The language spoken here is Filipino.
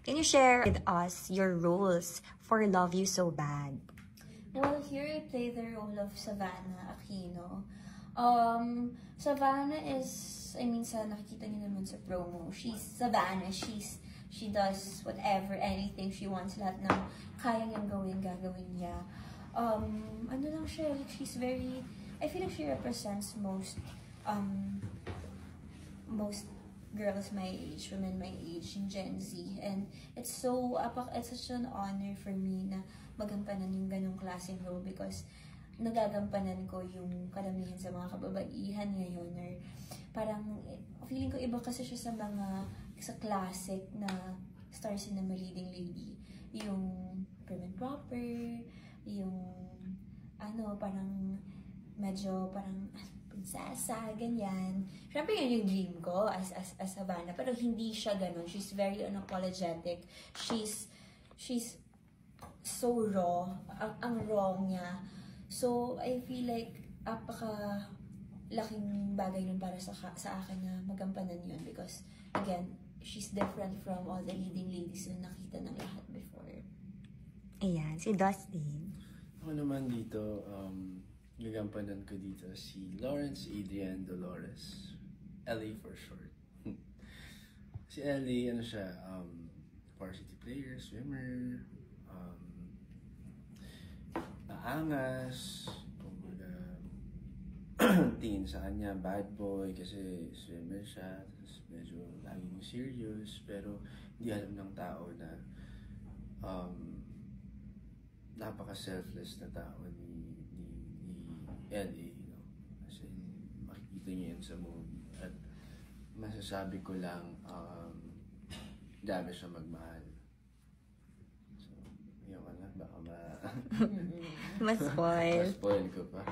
Can you share with us your roles for Love You So Bad? Well, here I play the role of Savannah Aquino. Savannah is, I mean, sa nakikita niyo naman sa promo, she's Savannah, she does whatever, anything she wants, lahat ng kaya niyang gawin, gagawin niya. Ano lang siya, like, she's very, I feel like she represents most girls my age, women my age, in Gen Z. And it's such an honor for me na magampanan yung ganong klaseng role because nagagampanan ko yung karamihan sa mga kababaihan ngayon, or parang feeling ko iba kasi siya sa classic na star cinema leading lady, yung prim and proper, yung parang medyo parang prinsesa, ganyan. Siyempre yun yung dream ko as Savannah, pero hindi siya ganun. She's very unapologetic. She's so raw, ang raw niya. So, I feel like laking bagay nun para sa akin na magampanan yun because, again, she's different from all the leading ladies na nakita ng lahat before. Ayan, si Dustin. Ako naman dito, gagampanan ko dito si Lawrence Adrian Dolores. Ellie for short. Si Ellie, siya, varsity player, swimmer, maangas, tingin sa kanya, bad boy, kasi swimmer siya, tapos medyo laging serious, pero hindi alam ng tao na napaka-selfless na tao ni Ellie, kasi makikita niyo yun sa movie, at masasabi ko lang, grabe siya magmahal. So, yun baka ma-spoil Mas spoil. Ma-spoil ko pa.